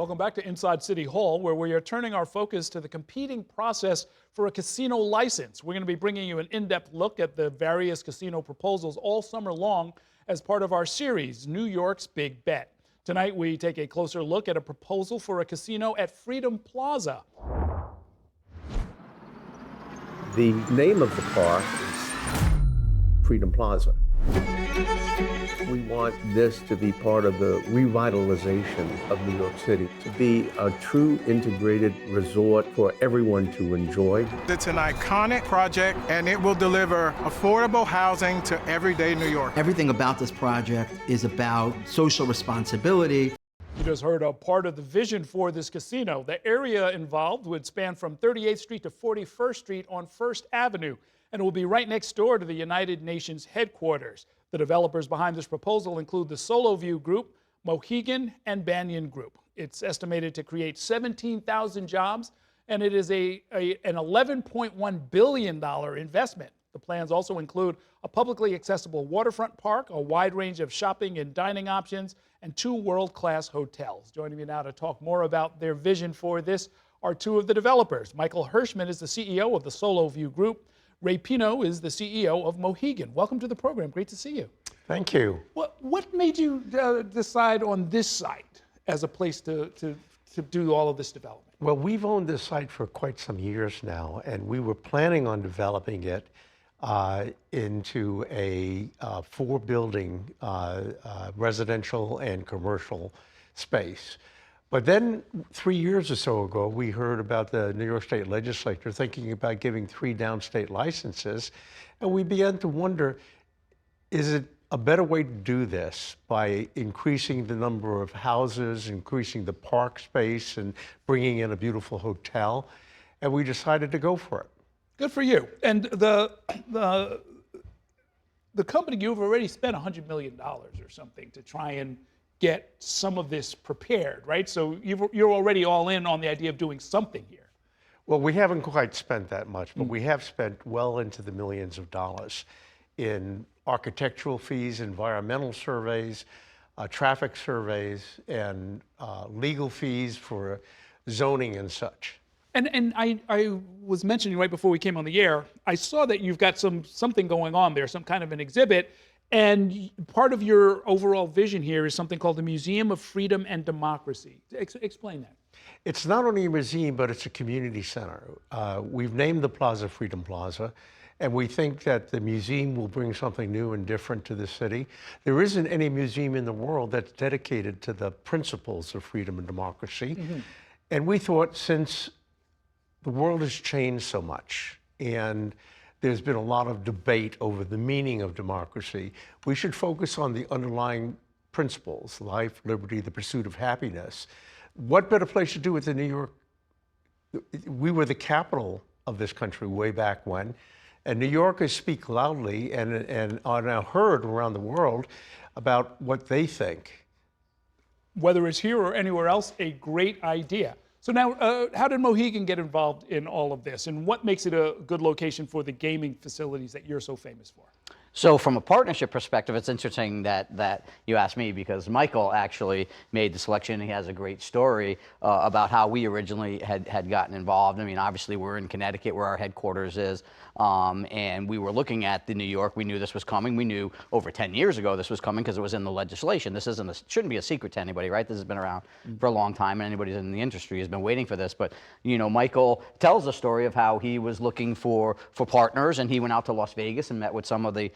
Welcome back to Inside City Hall, where we are turning our focus to the competing process for a casino license. We're going to be bringing you an in-depth look at the various casino proposals all summer long as part of our series, New York's Big Bet. Tonight, we take a closer look at a proposal for a casino at Freedom Plaza. The name of the park is Freedom Plaza. We want this to be part of the revitalization of New York City, to be a true integrated resort for everyone to enjoy. It's an iconic project, and it will deliver affordable housing to everyday New York. Everything about this project is about social responsibility. You just heard a part of the vision for this casino. The area involved would span from 38th Street to 41st Street on First Avenue, and it will be right next door to the United Nations headquarters. The developers behind this proposal include the Soloviev Group, Mohegan and Banyan Group. It's estimated to create 17,000 jobs, and it is an $11.1 billion investment. The plans also include a publicly accessible waterfront park, a wide range of shopping and dining options, and 2 world-class hotels. Joining me now to talk more about their vision for this are 2 of the developers. Michael Hirschman is the CEO of the Soloviev Group. Ray Pino is the CEO of Mohegan. Welcome to the program. Great to see you. Thank you. What made you decide on this site as a place to do all of this development? Well, we've owned this site for quite some years now, and we were planning on developing it into a 4-building residential and commercial space. But then 3 years or so ago, we heard about the New York State Legislature thinking about giving 3 downstate licenses. And we began to wonder, is it a better way to do this by increasing the number of houses, increasing the park space, and bringing in a beautiful hotel? And we decided to go for it. Good for you. And the company, you've already spent $100 million or something to try and get some of this prepared, right? So you're already all in on the idea of doing something here. Well, we haven't quite spent that much, but we have spent well into the millions of dollars in architectural fees, environmental surveys, traffic surveys, and legal fees for zoning and such. And I was mentioning right before we came on the air, I saw that you've got something going on there, some kind of an exhibit. And part of your overall vision here is something called the Museum of Freedom and Democracy. Explain that. It's not only a museum, but it's a community center. We've named the plaza Freedom Plaza, and we think that the museum will bring something new and different to the city. There isn't any museum in the world that's dedicated to the principles of freedom and democracy. Mm-hmm. And we thought, since the world has changed so much, and there's been a lot of debate over the meaning of democracy, we should focus on the underlying principles: life, liberty, the pursuit of happiness. What better place to do it than New York? We were the capital of this country way back when, and New Yorkers speak loudly and are now heard around the world about what they think. Whether it's here or anywhere else, a great idea. So now, how did Mohegan get involved in all of this, and what makes it a good location for the gaming facilities that you're so famous for? So from a partnership perspective, it's interesting that you asked me, because Michael actually made the selection. He has a great story about how we originally had gotten involved. I mean, obviously we're in Connecticut, where our headquarters is, and we were looking at the New York. We knew this was coming. We knew over 10 years ago this was coming because it was in the legislation. This shouldn't be a secret to anybody, right? This has been around for a long time, and anybody in the industry has been waiting for this. But you know, Michael tells the story of how he was looking for partners, and he went out to Las Vegas and met with some of the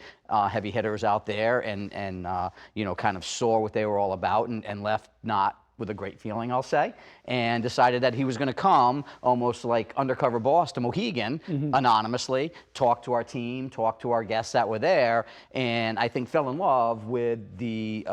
heavy hitters out there, and you know, kind of saw what they were all about, and left not with a great feeling, I'll say, and decided that he was going to come almost like undercover boss to Mohegan, anonymously, talk to our team, talk to our guests that were there, and I think fell in love with the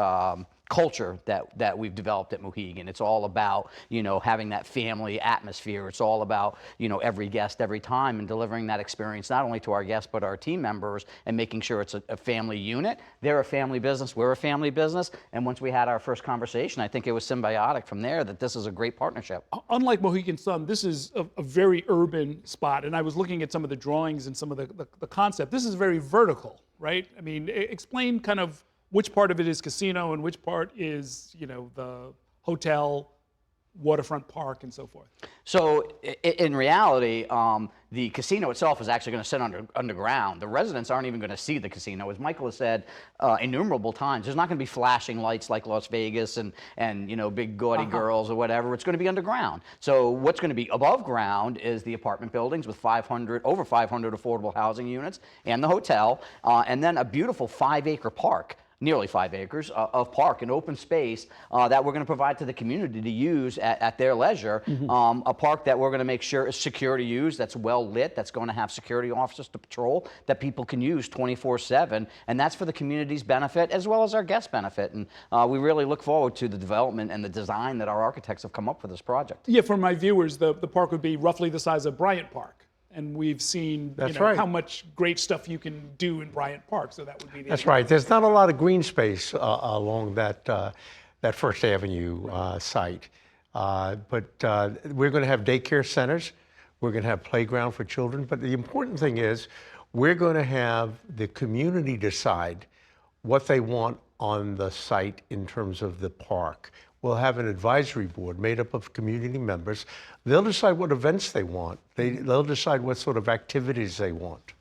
culture that we've developed at Mohegan. It's all about, you know, having that family atmosphere. It's all about, you know, every guest, every time, and delivering that experience not only to our guests but our team members, and making sure it's a family unit. They're a family business, we're a family business, and once we had our first conversation, I think it was symbiotic from there that this is a great partnership. Unlike Mohegan Sun, this is a very urban spot, and I was looking at some of the drawings and some of the concept. This is very vertical, right? I mean, explain kind of which part of it is casino and which part is, you know, the hotel waterfront park and so forth? So in reality, the casino itself is actually going to sit underground. The residents aren't even going to see the casino. As Michael has said innumerable times, there's not going to be flashing lights like Las Vegas and you know, big gaudy girls or whatever. It's going to be underground. So what's going to be above ground is the apartment buildings with over 500 affordable housing units and the hotel, and then a beautiful 5-acre park. Nearly 5 acres of park and open space that we're going to provide to the community to use at their leisure. A park that we're going to make sure is secure to use, that's well lit, that's going to have security officers to patrol, that people can use 24/7, and that's for the community's benefit as well as our guest benefit. And we really look forward to the development and the design that our architects have come up for this project. Yeah, for my viewers, the park would be roughly the size of Bryant Park. And we've seen how much great stuff you can do in Bryant Park, so that would be the That's right. There's not a lot of green space along that First Avenue site, but we're going to have daycare centers. We're going to have playground for children. But the important thing is we're going to have the community decide what they want on the site in terms of the park. We'll have an advisory board made up of community members. They'll decide what events they want. They'll decide what sort of activities they want.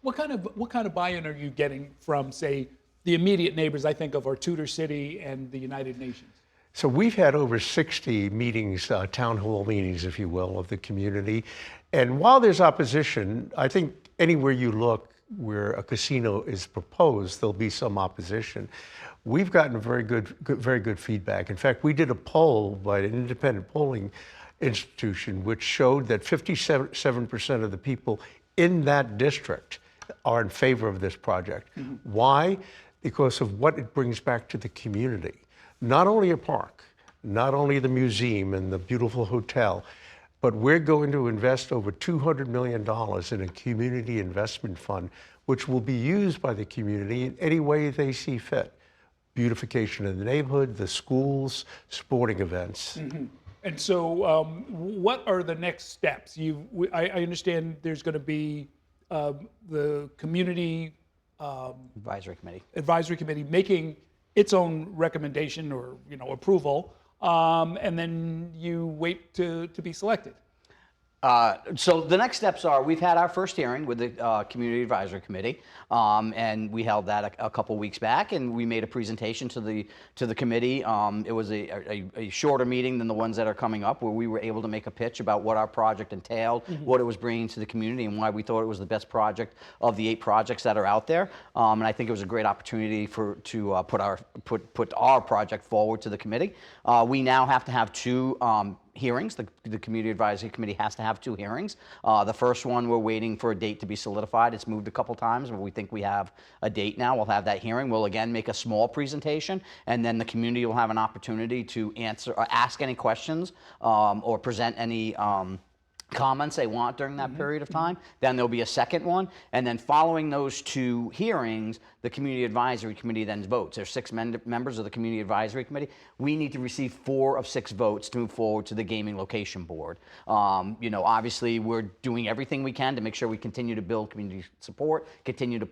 What kind of buy-in are you getting from, say, the immediate neighbors? I think of our Tudor City and the United Nations. So we've had over 60 meetings, town hall meetings, if you will, of the community. And while there's opposition, I think anywhere you look where a casino is proposed, there'll be some opposition. We've gotten very good feedback. In fact, we did a poll by an independent polling institution which showed that 57% of the people in that district are in favor of this project. Why? Because of what it brings back to the community. Not only a park, not only the museum and the beautiful hotel, but we're going to invest over $200 million in a community investment fund, which will be used by the community in any way they see fit. Beautification of the neighborhood, the schools, sporting events. And so what are the next steps? I understand there's going to be the community advisory committee making its own recommendation or approval, and then you wait to be selected. So the next steps are, we've had our first hearing with the Community Advisory Committee, and we held that a couple weeks back, and we made a presentation to the committee. It was a shorter meeting than the ones that are coming up, where we were able to make a pitch about what our project entailed, what it was bringing to the community, and why we thought it was the best project of the 8 projects that are out there. And I think it was a great opportunity to put our project forward to the committee. We now have to have 2 hearings. The Community Advisory Committee has to have 2 hearings. The first one, we're waiting for a date to be solidified. It's moved a couple times, but we think we have a date now. We'll have that hearing. We'll again make a small presentation, and then the community will have an opportunity to answer or ask any questions or present any comments they want during that period of time. Then there'll be a second one, and then following those 2 hearings, the Community Advisory Committee then votes. There's 6 members of the Community Advisory Committee. We need to receive 4 of 6 votes to move forward to the Gaming Location Board. Obviously, we're doing everything we can to make sure we continue to build community support, continue to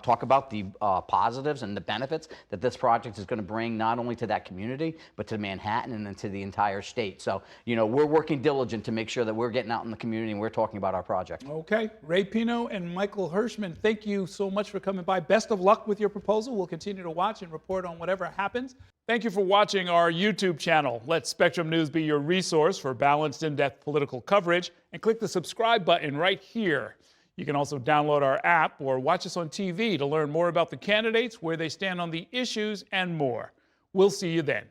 talk about the positives and the benefits that this project is going to bring not only to that community, but to Manhattan and then to the entire state. So, we're working diligent to make sure that we're getting out in the community and we're talking about our project. Okay. Ray Pino and Michael Hirschman, thank you so much for coming by. Best of luck with your proposal. We'll continue to watch and report on whatever happens. Thank you for watching our YouTube channel. Let Spectrum News be your resource for balanced, in-depth political coverage, and click the subscribe button right here. You can also download our app or watch us on TV to learn more about the candidates, where they stand on the issues, and more. We'll see you then.